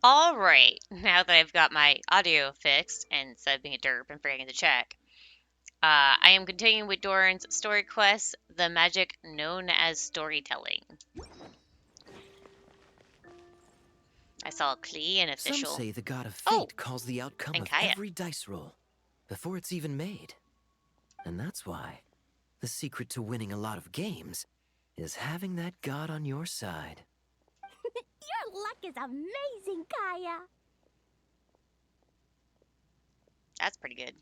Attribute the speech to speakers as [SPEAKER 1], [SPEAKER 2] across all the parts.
[SPEAKER 1] All right, now that I've got my audio fixed and instead of being a derp and forgetting to check, I am continuing with Doran's story quest, the magic known as storytelling. I saw Klee, an
[SPEAKER 2] Some
[SPEAKER 1] official.
[SPEAKER 2] say the god of
[SPEAKER 1] Oh,
[SPEAKER 2] fate calls the outcome
[SPEAKER 1] and
[SPEAKER 2] of
[SPEAKER 1] Kaya.
[SPEAKER 2] every dice roll before it's even made. And that's why the secret to winning a lot of games is having that god on your side.
[SPEAKER 3] Your luck is amazing, Kaya.
[SPEAKER 1] That's pretty good.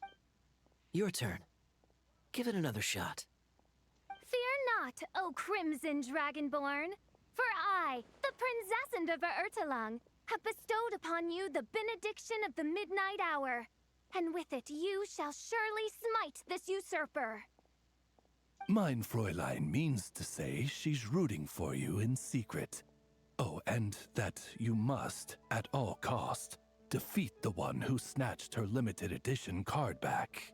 [SPEAKER 2] Your turn. Give it another shot.
[SPEAKER 3] Fear not, O Crimson Dragonborn, for I, the Princess of Ertelung, have bestowed upon you the benediction of the midnight hour, and with it you shall surely smite this usurper.
[SPEAKER 4] Mein Fräulein means to say she's rooting for you in secret. Oh, and that you must, at all cost, defeat the one who snatched her limited edition card back.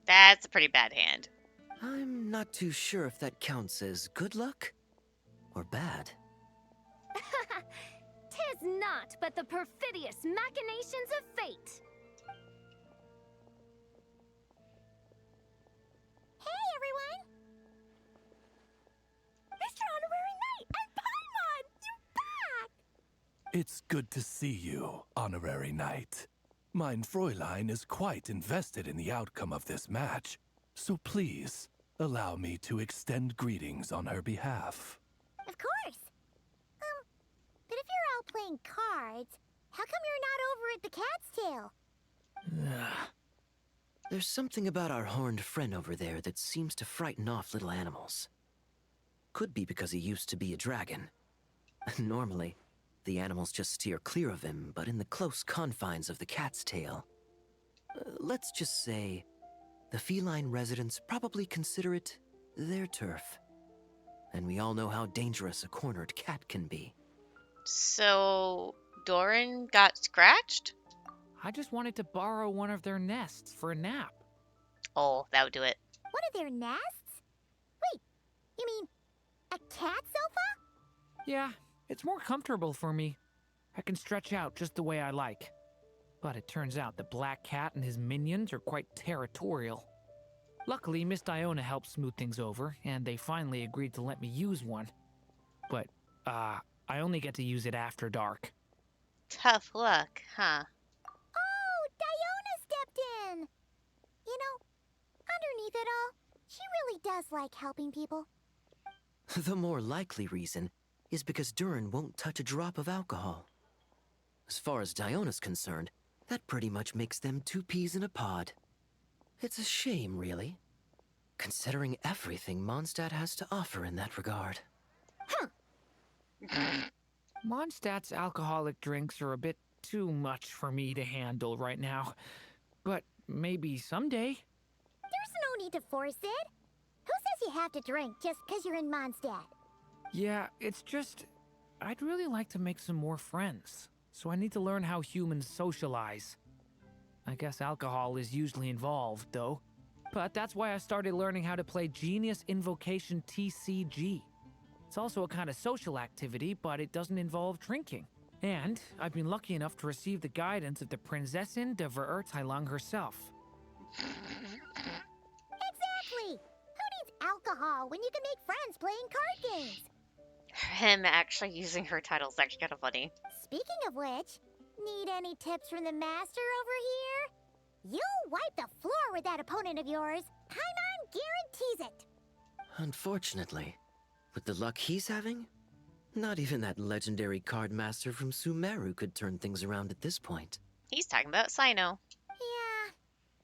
[SPEAKER 1] That's a pretty bad hand.
[SPEAKER 2] I'm not too sure if that counts as good luck or bad.
[SPEAKER 3] Tis not but the perfidious machinations of fate. Hey, everyone! Mr. Honorary Knight and Paimon! You're back!
[SPEAKER 4] It's good to see you, Honorary Knight. Mein Fräulein is quite invested in the outcome of this match, so please, allow me to extend greetings on her behalf.
[SPEAKER 3] Of course. But if you're out playing cards, how come you're not over at the Cat's Tail?
[SPEAKER 2] There's something about our horned friend over there that seems to frighten off little animals. Could be because he used to be a dragon. Normally, the animals just steer clear of him, but in the close confines of the Cat's Tail, let's just say, the feline residents probably consider it their turf. And we all know how dangerous a cornered cat can be.
[SPEAKER 1] So, Doran got scratched?
[SPEAKER 5] I just wanted to borrow one of their nests for a nap.
[SPEAKER 1] Oh, that would do it.
[SPEAKER 3] One of their nests? Wait, you mean a cat sofa?
[SPEAKER 5] Yeah, it's more comfortable for me. I can stretch out just the way I like. But it turns out the Black Cat and his minions are quite territorial. Luckily, Miss Diona helped smooth things over, and they finally agreed to let me use one. But, I only get to use it after dark.
[SPEAKER 1] Tough luck, huh?
[SPEAKER 3] Oh, Diona stepped in! You know, underneath it all, she really does like helping people.
[SPEAKER 2] The more likely reason is because Durin won't touch a drop of alcohol. As far as Diona's concerned, that pretty much makes them two peas in a pod. It's a shame, really, considering everything Mondstadt has to offer in that regard.
[SPEAKER 5] Mondstadt's alcoholic drinks are a bit too much for me to handle right now. But maybe someday.
[SPEAKER 3] There's no need to force it. Who says you have to drink just because you're in Mondstadt?
[SPEAKER 5] Yeah, it's just... I'd really like to make some more friends. So I need to learn how humans socialize. I guess alcohol is usually involved, though. But that's why I started learning how to play Genius Invocation TCG. It's also a kind of social activity, but it doesn't involve drinking. And I've been lucky enough to receive the guidance of the Prinzessin de Verurteilung herself.
[SPEAKER 3] Exactly! Who needs alcohol when you can make friends playing card games?
[SPEAKER 1] Him actually using her title is actually kind of funny.
[SPEAKER 3] Speaking of which, need any tips from the master over here? You'll wipe the floor with that opponent of yours. Paimon guarantees it.
[SPEAKER 2] Unfortunately, with the luck he's having, not even that legendary card master from Sumeru could turn things around at this point.
[SPEAKER 1] He's talking about Sino.
[SPEAKER 3] Yeah,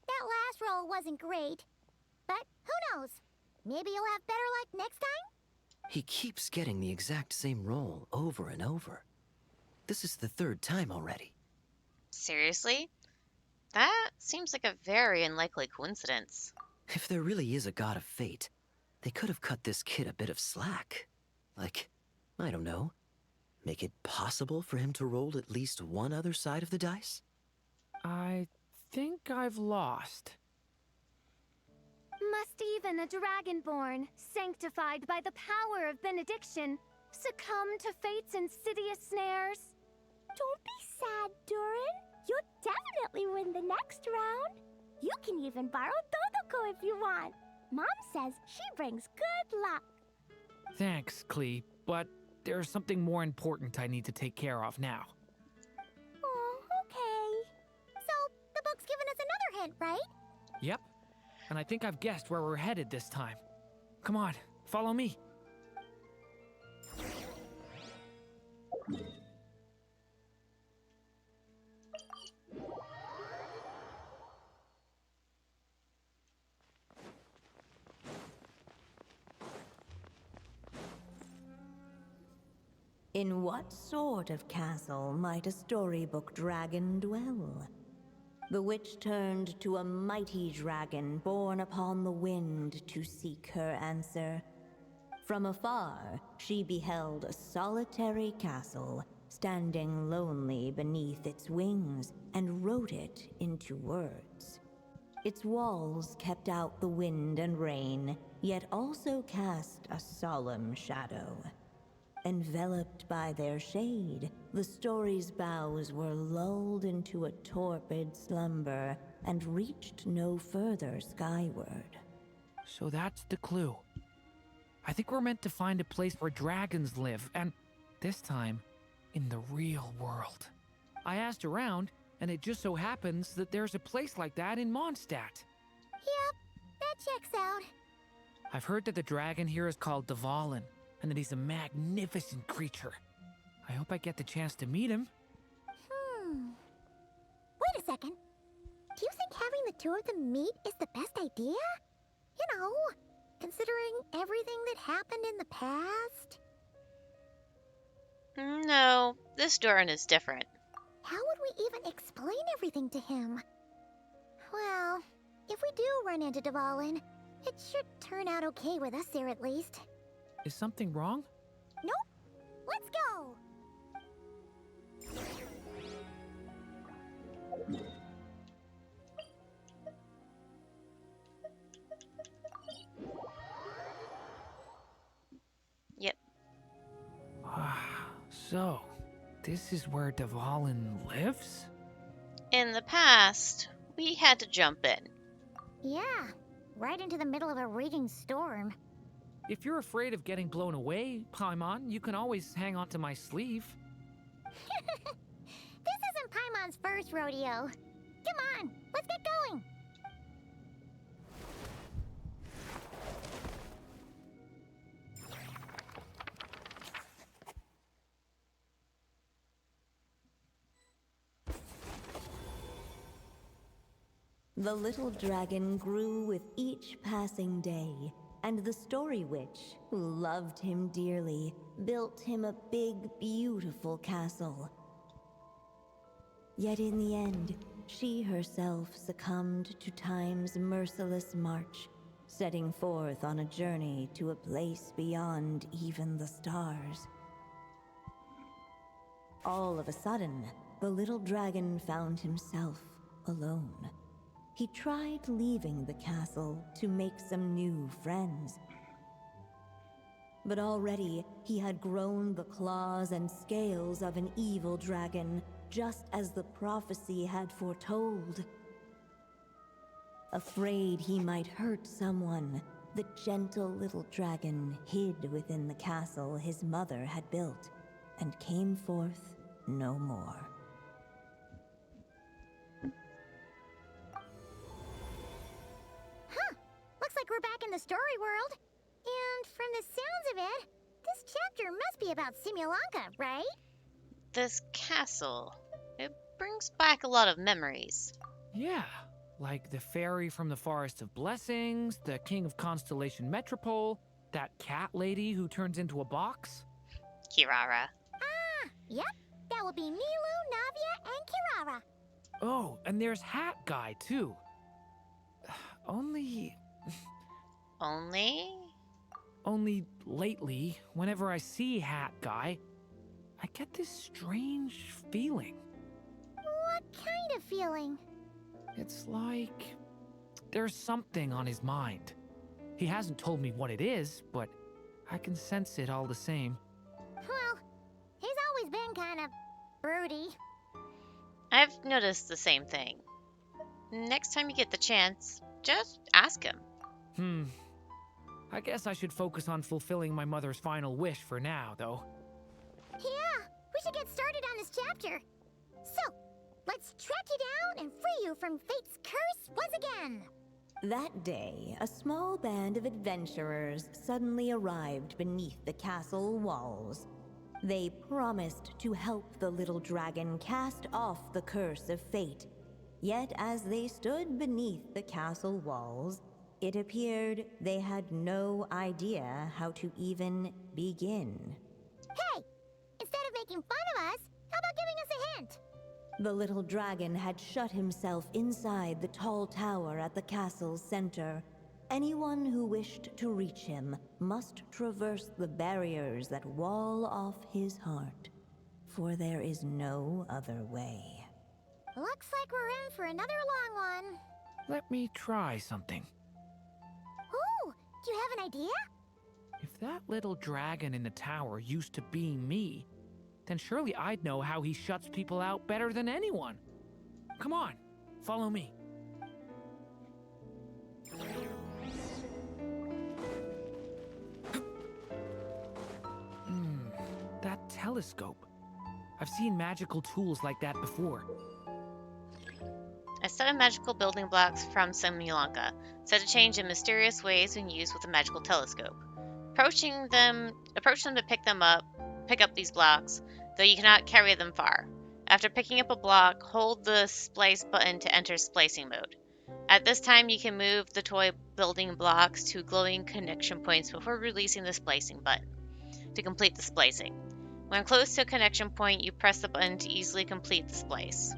[SPEAKER 3] that last roll wasn't great. But who knows? Maybe you'll have better luck next time?
[SPEAKER 2] He keeps getting the exact same roll over and over. This is the third time already.
[SPEAKER 1] Seriously? That seems like a very unlikely coincidence.
[SPEAKER 2] If there really is a god of fate, they could have cut this kid a bit of slack. Like, I don't know, make it possible for him to roll at least one other side of the dice?
[SPEAKER 5] I think I've lost.
[SPEAKER 3] Must even a dragonborn, sanctified by the power of benediction, succumb to fate's insidious snares?
[SPEAKER 6] Don't be sad, Durin. You'll definitely win the next round. You can even borrow Todoko if you want. Mom says she brings good luck.
[SPEAKER 5] Thanks, Klee, but there's something more important I need to take care of now.
[SPEAKER 6] Oh, okay. So, the book's given us another hint, right?
[SPEAKER 5] Yep, and I think I've guessed where we're headed this time. Come on, follow me.
[SPEAKER 7] In what sort of castle might a storybook dragon dwell? The witch turned to a mighty dragon born upon the wind to seek her answer. From afar, she beheld a solitary castle, standing lonely beneath its wings, and wrote it into words. Its walls kept out the wind and rain, yet also cast a solemn shadow. Enveloped by their shade, the story's boughs were lulled into a torpid slumber and reached no further skyward.
[SPEAKER 5] So that's the clue. I think we're meant to find a place where dragons live, and this time, in the real world. I asked around, and it just so happens that there's a place like that in Mondstadt.
[SPEAKER 6] Yep, that checks out.
[SPEAKER 5] I've heard that the dragon here is called Durin, and that he's a magnificent creature. I hope I get the chance to meet him.
[SPEAKER 6] Wait a second. Do you think having the two of them meet is the best idea? You know, considering everything that happened in the past?
[SPEAKER 1] No, this Durin is different.
[SPEAKER 6] How would we even explain everything to him? Well, if we do run into Durin, it should turn out okay with us there at least.
[SPEAKER 5] Is something wrong?
[SPEAKER 6] Nope. Let's go!
[SPEAKER 1] Yep.
[SPEAKER 5] So, this is where Durin lives?
[SPEAKER 1] In the past, we had to jump in.
[SPEAKER 6] Yeah, right into the middle of a raging storm.
[SPEAKER 5] If you're afraid of getting blown away, Paimon, you can always hang onto my sleeve.
[SPEAKER 6] This isn't Paimon's first rodeo. Come on, let's get going.
[SPEAKER 7] The little dragon grew with each passing day, and the story witch, who loved him dearly, built him a big, beautiful castle. Yet in the end, she herself succumbed to time's merciless march, setting forth on a journey to a place beyond even the stars. All of a sudden, the little dragon found himself alone. He tried leaving the castle to make some new friends. But already, he had grown the claws and scales of an evil dragon, just as the prophecy had foretold. Afraid he might hurt someone, the gentle little dragon hid within the castle his mother had built, and came forth no more.
[SPEAKER 6] Looks like we're back in the story world. And from the sounds of it, this chapter must be about Simulanka, right?
[SPEAKER 1] This castle, it brings back a lot of memories.
[SPEAKER 5] Yeah, like the fairy from the Forest of Blessings, the king of Constellation Metropole, that cat lady who turns into a box.
[SPEAKER 1] Kirara.
[SPEAKER 6] Yep, that would be Milu, Navia, and Kirara.
[SPEAKER 5] Oh, and there's Hat Guy, too. Only lately, whenever I see Hat Guy, I get this strange feeling.
[SPEAKER 6] What kind of feeling?
[SPEAKER 5] It's like there's something on his mind. He hasn't told me what it is, but I can sense it all the same.
[SPEAKER 6] Well, he's always been kind of broody.
[SPEAKER 1] I've noticed the same thing. Next time you get the chance, just ask him.
[SPEAKER 5] I guess I should focus on fulfilling my mother's final wish for now, though.
[SPEAKER 6] Yeah, we should get started on this chapter. So, let's track you down and free you from fate's curse once again.
[SPEAKER 7] That day, a small band of adventurers suddenly arrived beneath the castle walls. They promised to help the little dragon cast off the curse of fate. Yet as they stood beneath the castle walls, it appeared they had no idea how to even begin.
[SPEAKER 6] Hey, instead of making fun of us, how about giving us a hint?
[SPEAKER 7] The little dragon had shut himself inside the tall tower at the castle's center. Anyone who wished to reach him must traverse the barriers that wall off his heart, for there is no other way.
[SPEAKER 6] Looks like we're in for another long one.
[SPEAKER 5] Let me try something.
[SPEAKER 6] Ooh, do you have an idea?
[SPEAKER 5] If that little dragon in the tower used to be me, then surely I'd know how he shuts people out better than anyone. Come on, follow me. That telescope. I've seen magical tools like that before.
[SPEAKER 1] A set of magical building blocks from Simulanka, said to change in mysterious ways when used with a magical telescope. Approach them to pick up these blocks, though you cannot carry them far. After picking up a block, hold the splice button to enter splicing mode. At this time, you can move the toy building blocks to glowing connection points before releasing the splicing button to complete the splicing. When close to a connection point, you press the button to easily complete the splice.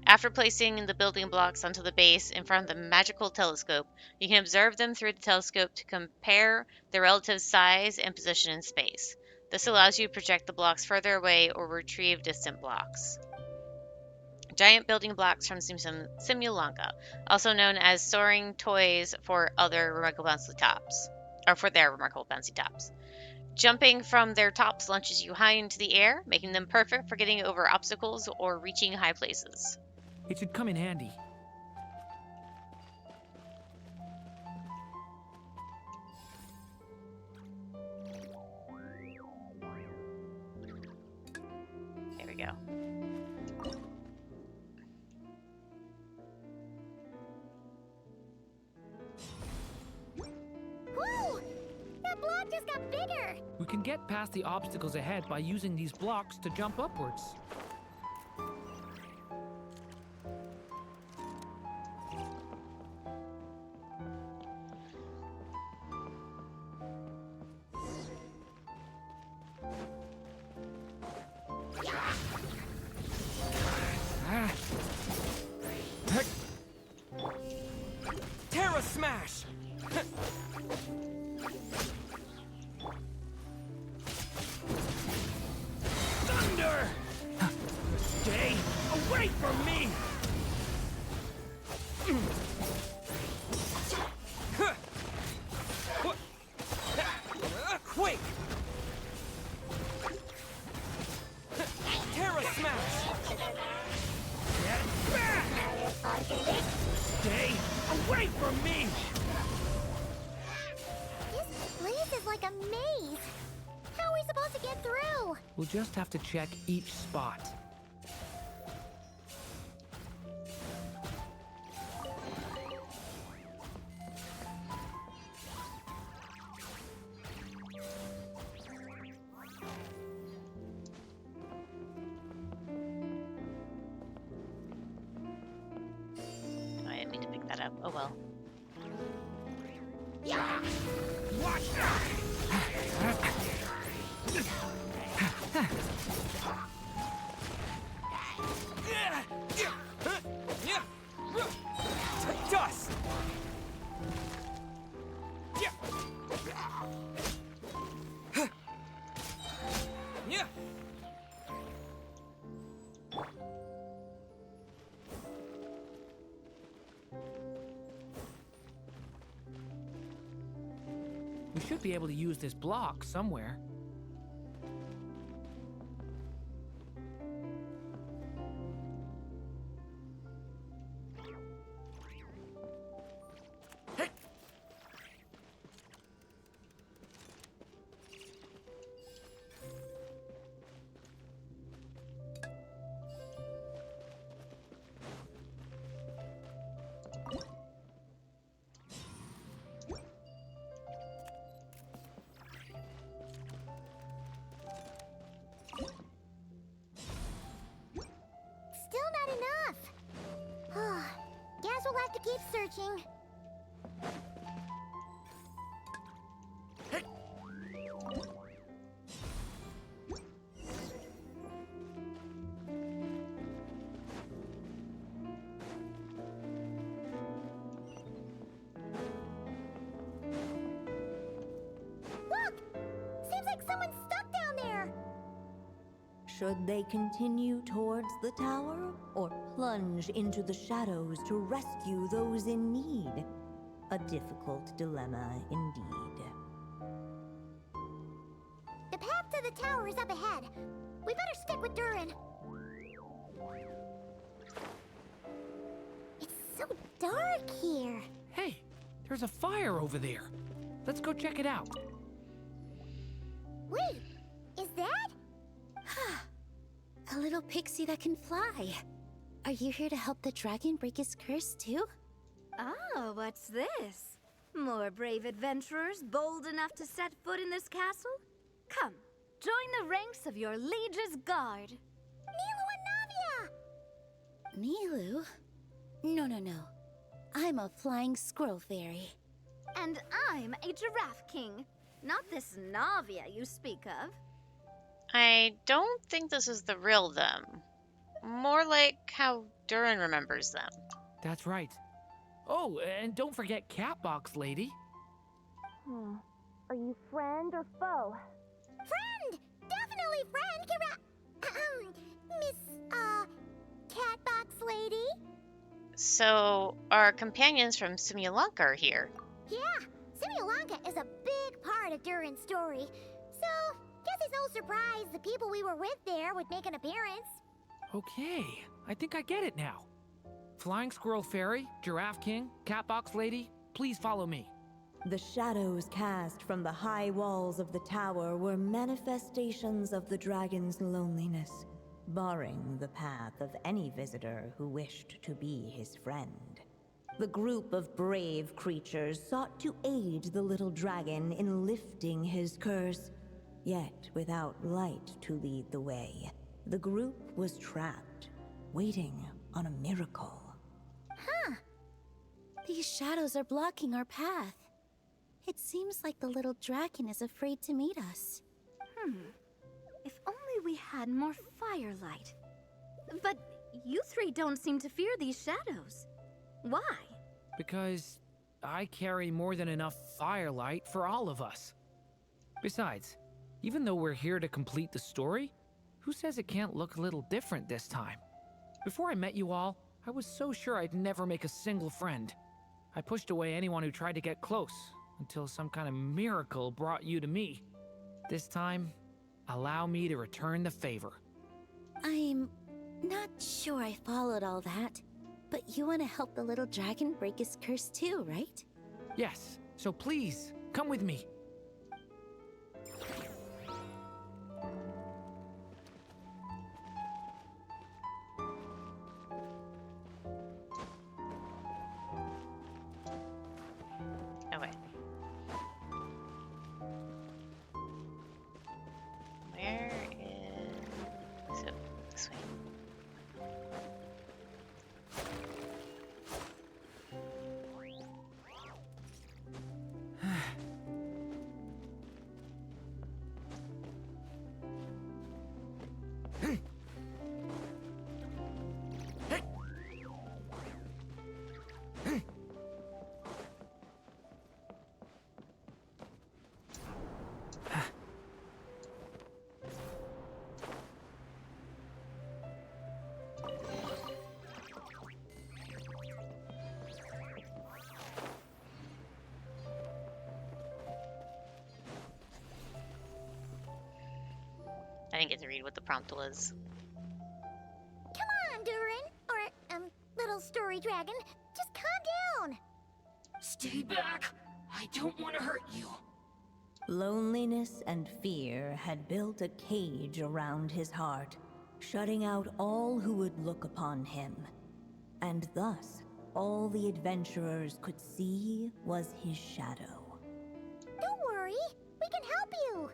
[SPEAKER 1] After placing the building blocks onto the base in front of the magical telescope, you can observe them through the telescope to compare their relative size and position in space. This allows you to project the blocks further away or retrieve distant blocks. Giant building blocks from Simulanka, also known as soaring toys for their remarkable bouncy tops. Jumping from their tops launches you high into the air, making them perfect for getting over obstacles or reaching high places.
[SPEAKER 5] It should come in handy.
[SPEAKER 1] There we go.
[SPEAKER 6] Whoa! That block just got bigger!
[SPEAKER 5] We can get past the obstacles ahead by using these blocks to jump upwards.
[SPEAKER 8] Terra Smash! Thunder! Stay away from me! Quake! Terra Smash! Get back! Stay away from me!
[SPEAKER 6] This place is like a maze. How are we supposed to get through?
[SPEAKER 5] We'll just have to check each spot.
[SPEAKER 1] I didn't mean to pick that up. Oh well.
[SPEAKER 8] Watch Dust!
[SPEAKER 5] We should be able to use this block somewhere.
[SPEAKER 6] Still not enough. Guess we'll have to keep searching. Look! Seems like someone's stuck down there.
[SPEAKER 7] Should they continue towards the tower or plunge into the shadows to rescue those in need? A difficult dilemma indeed.
[SPEAKER 6] The path to the tower is up ahead. We better stick with Durin. It's so dark here.
[SPEAKER 5] Hey, there's a fire over there. Let's go check it out.
[SPEAKER 6] Wait, is that? A little pixie that can fly. Are you here to help the dragon break his curse too?
[SPEAKER 9] Oh, what's this? More brave adventurers bold enough to set foot in this castle? Come, join the ranks of your liege's guard.
[SPEAKER 6] Nilu and Navia! Nilu? No. I'm a flying squirrel fairy.
[SPEAKER 9] And I'm a giraffe king. Not this Navia you speak of.
[SPEAKER 1] I don't think this is the real them. More like how Durin remembers them.
[SPEAKER 5] That's right. Oh, and don't forget Catbox Lady.
[SPEAKER 6] Are you friend or foe? Friend! Definitely friend! Miss, Catbox Lady?
[SPEAKER 1] So, our companions from Simulanka are here.
[SPEAKER 6] Yeah, Simulanka is a big part of Durin's story. So, guess it's no surprise the people we were with there would make an appearance.
[SPEAKER 5] Okay, I think I get it now. Flying Squirrel Fairy, Giraffe King, Catbox Lady, please follow me.
[SPEAKER 7] The shadows cast from the high walls of the tower were manifestations of the dragon's loneliness, barring the path of any visitor who wished to be his friend. The group of brave creatures sought to aid the little dragon in lifting his curse, yet without light to lead the way. The group was trapped, waiting on a miracle.
[SPEAKER 6] These shadows are blocking our path. It seems like the little dragon is afraid to meet us.
[SPEAKER 9] If only we had more firelight. But you three don't seem to fear these shadows. Why?
[SPEAKER 5] Because I carry more than enough firelight for all of us. Besides, even though we're here to complete the story, who says it can't look a little different this time? Before I met you all, I was so sure I'd never make a single friend. I pushed away anyone who tried to get close, until some kind of miracle brought you to me. This time, allow me to return the favor.
[SPEAKER 6] I'm not sure I followed all that, but you want to help the little dragon break his curse too, right?
[SPEAKER 5] Yes, so please, come with me.
[SPEAKER 1] Oh, wait. Where is... So, this way. didn't get to read what the prompt was.
[SPEAKER 6] Come on, Durin. Or, little story dragon. Just calm down.
[SPEAKER 10] Stay back. I don't want to hurt you.
[SPEAKER 7] Loneliness and fear had built a cage around his heart, shutting out all who would look upon him. And thus, all the adventurers could see was his shadow.
[SPEAKER 6] Don't worry. We can help you.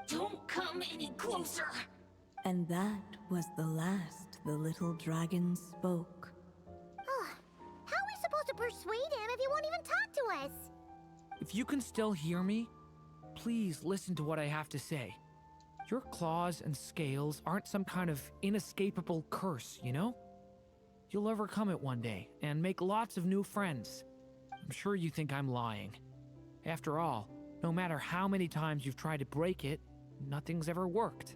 [SPEAKER 10] Don't come any closer.
[SPEAKER 7] And that was the last the little dragon spoke.
[SPEAKER 6] How are we supposed to persuade him if he won't even talk to us?
[SPEAKER 5] If you can still hear me, please listen to what I have to say. Your claws and scales aren't some kind of inescapable curse, you know? You'll overcome it one day and make lots of new friends. I'm sure you think I'm lying. After all, no matter how many times you've tried to break it, nothing's ever worked.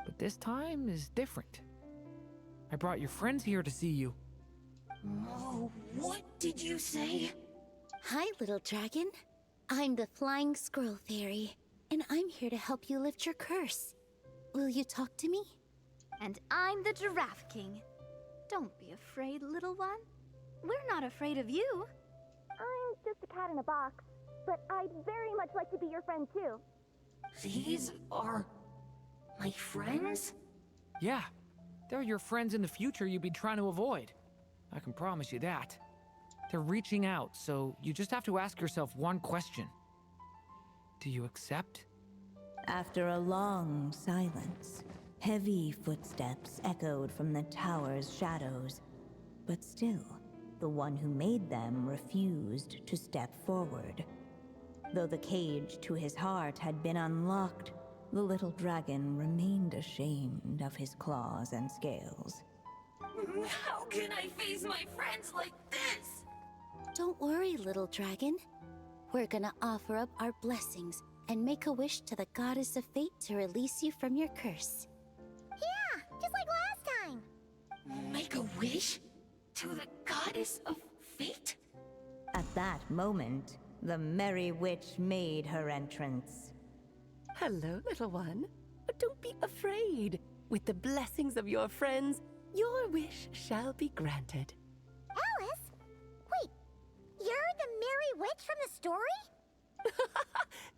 [SPEAKER 5] But this time is different. I brought your friends here to see you.
[SPEAKER 10] Oh, what did you say?
[SPEAKER 11] Hi, little dragon. I'm the Flying Squirrel Fairy, and I'm here to help you lift your curse. Will you talk to me?
[SPEAKER 9] And I'm the Giraffe King. Don't be afraid, little one. We're not afraid of you.
[SPEAKER 6] I'm just a cat in a box, but I'd very much like to be your friend too.
[SPEAKER 10] These are my friends?
[SPEAKER 5] Yeah, they're your friends in the future you've been trying to avoid. I can promise you that. They're reaching out, so you just have to ask yourself one question. Do you accept?
[SPEAKER 7] After a long silence, heavy footsteps echoed from the tower's shadows. But still, the one who made them refused to step forward. Though the cage to his heart had been unlocked, the little dragon remained ashamed of his claws and scales.
[SPEAKER 10] How can I face my friends like this?
[SPEAKER 11] Don't worry, little dragon. We're gonna offer up our blessings and make a wish to the goddess of fate to release you from your curse.
[SPEAKER 6] Yeah, just like last time.
[SPEAKER 10] Make a wish? To the goddess of fate?
[SPEAKER 7] At that moment, the Merry Witch made her entrance.
[SPEAKER 12] Hello, little one. Don't be afraid. With the blessings of your friends, your wish shall be granted.
[SPEAKER 6] Alice? Wait, you're the Merry Witch from the story?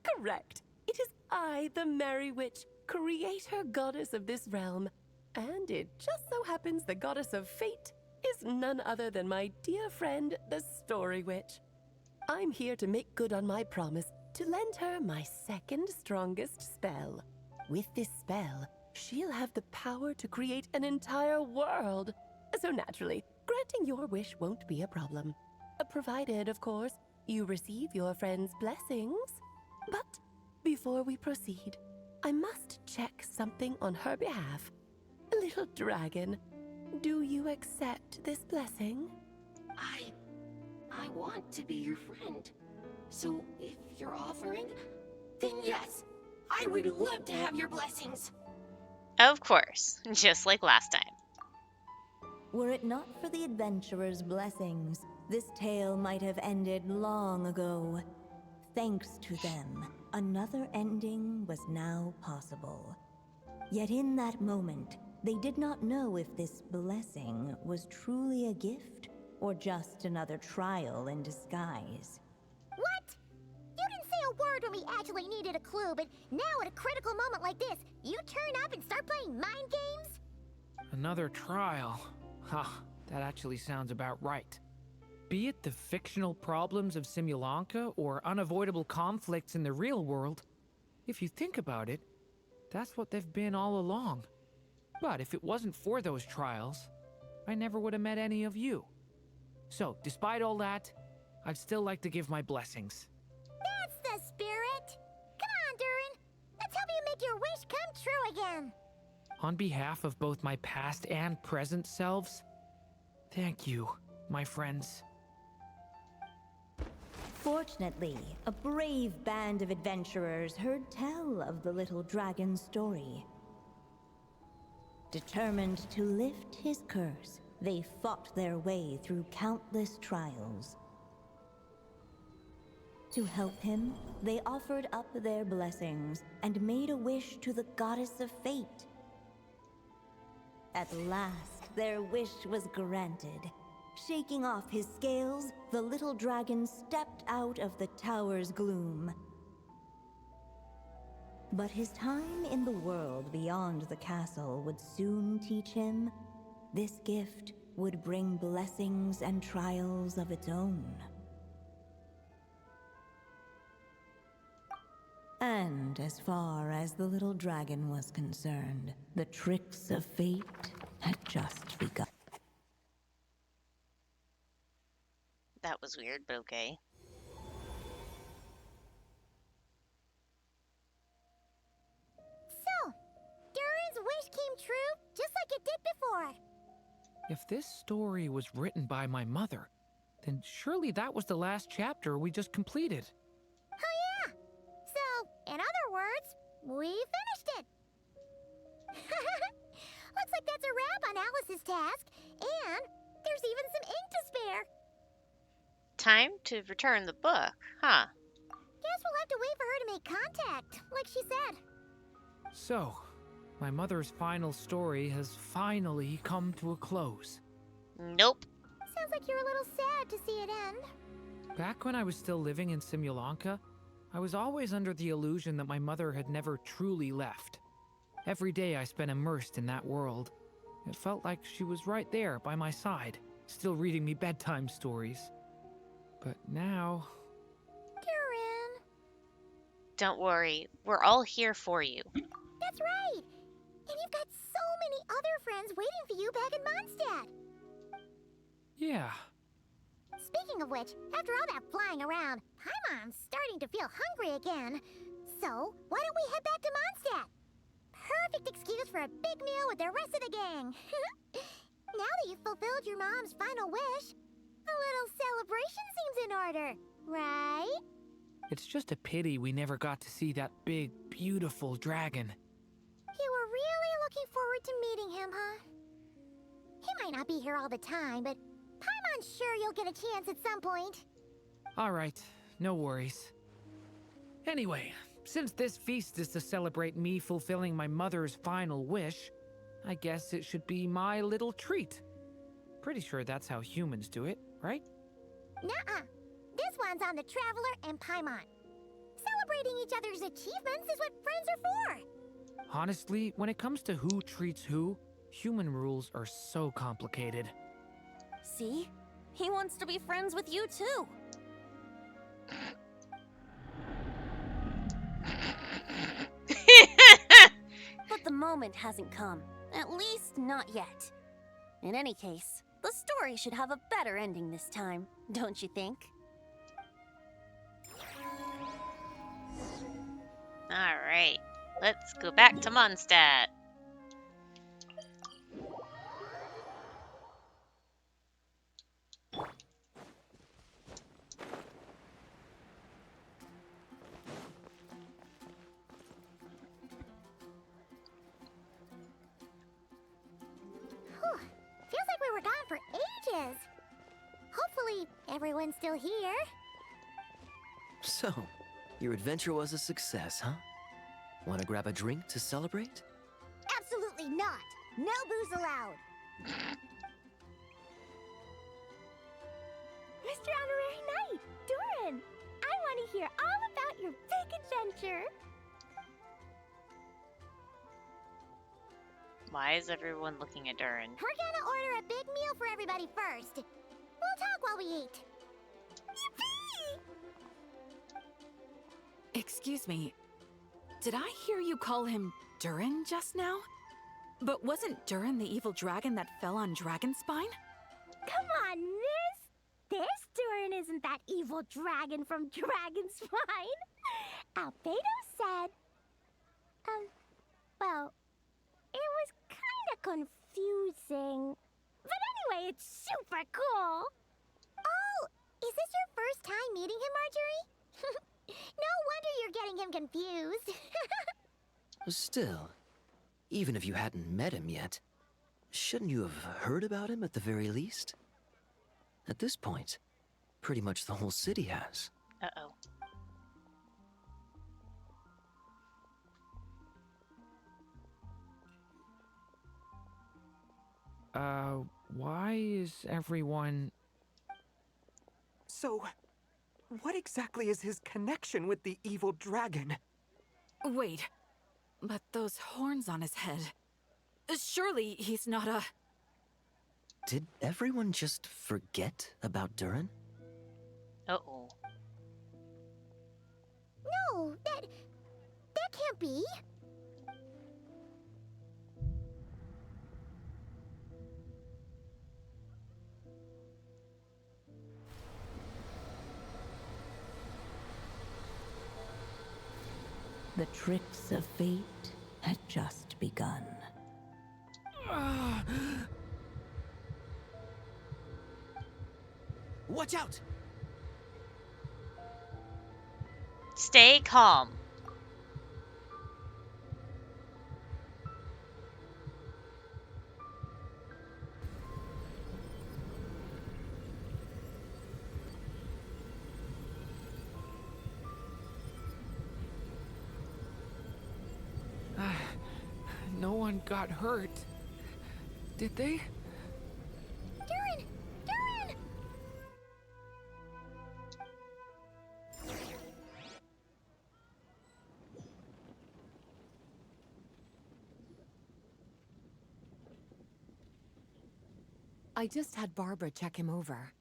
[SPEAKER 12] Correct. It is I, the Merry Witch, creator goddess of this realm. And it just so happens the goddess of fate is none other than my dear friend, the Story Witch. I'm here to make good on my promise to lend her my second strongest spell. With this spell, she'll have the power to create an entire world. So naturally, granting your wish won't be a problem. Provided, of course, you receive your friend's blessings. But before we proceed, I must check something on her behalf. Little dragon, do you accept this blessing?
[SPEAKER 10] I want to be your friend. So if you're offering, then yes, I would love to have your blessings.
[SPEAKER 1] Of course, just like last time.
[SPEAKER 7] Were it not for the adventurer's blessings, this tale might have ended long ago. Thanks to them, another ending was now possible. Yet in that moment, they did not know if this blessing was truly a gift or just another trial in disguise.
[SPEAKER 6] What? You didn't say a word when we actually needed a clue, but now at a critical moment like this, you turn up and start playing mind games?
[SPEAKER 5] Another trial. Huh, that actually sounds about right. Be it the fictional problems of Simulanka or unavoidable conflicts in the real world, if you think about it, that's what they've been all along. But if it wasn't for those trials, I never would have met any of you. So, despite all that, I'd still like to give my blessings.
[SPEAKER 6] That's the spirit! Come on, Durin! Let's help you make your wish come true again!
[SPEAKER 5] On behalf of both my past and present selves, thank you, my friends.
[SPEAKER 7] Fortunately, a brave band of adventurers heard tell of the little dragon's story. Determined to lift his curse, they fought their way through countless trials. To help him, they offered up their blessings and made a wish to the goddess of fate At last, their wish was granted. Shaking off his scales, the little dragon stepped out of the tower's gloom. But his time in the world beyond the castle would soon teach him this gift would bring blessings and trials of its own. And as far as the little dragon was concerned, the tricks of fate had just begun.
[SPEAKER 1] That was weird, but okay.
[SPEAKER 6] So, Durin's wish came true just like it did before.
[SPEAKER 5] If this story was written by my mother, then surely that was the last chapter we just completed.
[SPEAKER 6] Oh yeah! So, in other words, we finished it. Looks like that's a wrap on Alice's task, and there's even some ink to spare.
[SPEAKER 1] Time to return the book, huh?
[SPEAKER 6] Guess we'll have to wait for her to make contact, like she said.
[SPEAKER 5] So, my mother's final story has finally come to a close.
[SPEAKER 1] Nope.
[SPEAKER 6] Sounds like you're a little sad to see it end.
[SPEAKER 5] Back when I was still living in Simulanka, I was always under the illusion that my mother had never truly left. Every day I spent immersed in that world. It felt like she was right there by my side, still reading me bedtime stories. But now...
[SPEAKER 6] Durin.
[SPEAKER 1] Don't worry, we're all here for you.
[SPEAKER 6] That's right. And you've got so many other friends waiting for you back in Mondstadt.
[SPEAKER 5] Yeah.
[SPEAKER 6] Speaking of which, after all that flying around, Paimon's starting to feel hungry again. So, why don't we head back to Mondstadt? Perfect excuse for a big meal with the rest of the gang. Now that you've fulfilled your mom's final wish, a little celebration seems in order, right?
[SPEAKER 5] It's just a pity we never got to see that big, beautiful dragon.
[SPEAKER 6] You were really looking forward to meeting him, huh? He might not be here all the time, but Paimon's sure you'll get a chance at some point.
[SPEAKER 5] Alright, no worries. Anyway, since this feast is to celebrate me fulfilling my mother's final wish, I guess it should be my little treat. Pretty sure that's how humans do it, right?
[SPEAKER 6] Nuh-uh. This one's on the Traveler and Paimon. Celebrating each other's achievements is what friends are for.
[SPEAKER 5] Honestly, when it comes to who treats who, human rules are so complicated.
[SPEAKER 13] See? He wants to be friends with you too. But the moment hasn't come. At least not yet. In any case, the story should have a better ending this time, don't you think?
[SPEAKER 1] Alright, let's go back to Mondstadt.
[SPEAKER 6] Whew. Feels like we were gone for ages. Hopefully, everyone's still here.
[SPEAKER 2] So, your adventure was a success, huh? Want to grab a drink to celebrate?
[SPEAKER 6] Absolutely not. No booze allowed. Mr. Honorary Knight, Durin, I want to hear all about your big adventure.
[SPEAKER 1] Why is everyone looking at Durin?
[SPEAKER 6] We're gonna order a big meal for everybody first. We'll talk while we eat. Yippee!
[SPEAKER 14] Excuse me. Did I hear you call him Durin just now? But wasn't Durin the evil dragon that fell on Dragonspine?
[SPEAKER 6] Come on, miss. This Durin isn't that evil dragon from Dragonspine. Albedo said... well, it was kinda confusing. But anyway, it's super cool. Oh, is this your first time meeting him, Marjorie? No wonder you're getting him confused.
[SPEAKER 2] Still, even if you hadn't met him yet, shouldn't you have heard about him at the very least? At this point, pretty much the whole city has.
[SPEAKER 1] Uh-oh.
[SPEAKER 5] Why is everyone...
[SPEAKER 15] So, what exactly is his connection with the evil dragon?
[SPEAKER 14] Wait, but those horns on his head. Surely he's not a...
[SPEAKER 2] Did everyone just forget about Durin?
[SPEAKER 1] Uh-oh.
[SPEAKER 6] No, that can't be.
[SPEAKER 7] The tricks of fate had just begun.
[SPEAKER 2] Watch out!
[SPEAKER 1] Stay calm.
[SPEAKER 5] No one got hurt. Did they?
[SPEAKER 6] Durin! Durin!
[SPEAKER 12] I just had Barbara check him over.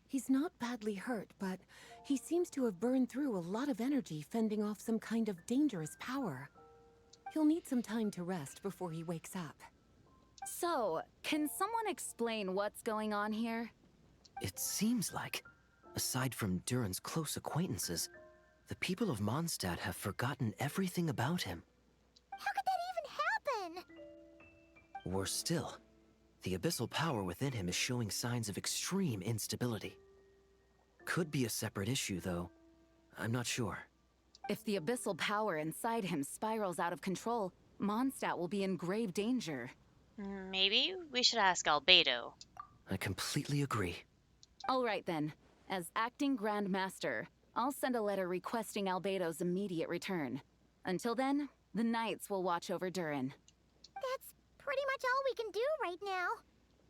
[SPEAKER 12] He's not badly hurt, but he seems to have burned through a lot of energy fending off some kind of dangerous power. He'll need some time to rest before he wakes up.
[SPEAKER 14] So, can someone explain what's going on here?
[SPEAKER 2] It seems like, aside from Durin's close acquaintances, the people of Mondstadt have forgotten everything about him.
[SPEAKER 6] How could that even happen?
[SPEAKER 2] Worse still, the abyssal power within him is showing signs of extreme instability. Could be a separate issue, though. I'm not sure.
[SPEAKER 14] If the abyssal power inside him spirals out of control, Mondstadt will be in grave danger.
[SPEAKER 1] Maybe we should ask Albedo.
[SPEAKER 2] I completely agree.
[SPEAKER 14] All right then. As acting Grand Master, I'll send a letter requesting Albedo's immediate return. Until then, the Knights will watch over Durin.
[SPEAKER 6] That's pretty much all we can do right now.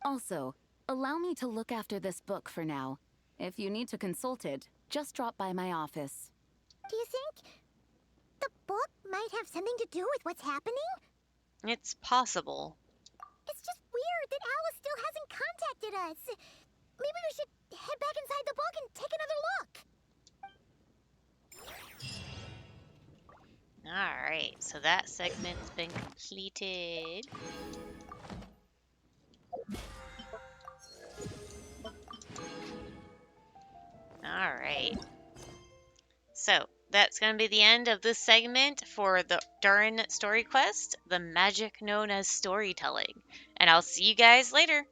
[SPEAKER 14] Also, allow me to look after this book for now. If you need to consult it, just drop by my office.
[SPEAKER 6] Do you think the book might have something to do with what's happening?
[SPEAKER 1] It's possible.
[SPEAKER 6] It's just weird that Alice still hasn't contacted us. Maybe we should head back inside the book and take another look.
[SPEAKER 1] Alright, so that segment's been completed. Alright. So, that's going to be the end of this segment for the Durin story quest, the magic known as storytelling. And I'll see you guys later.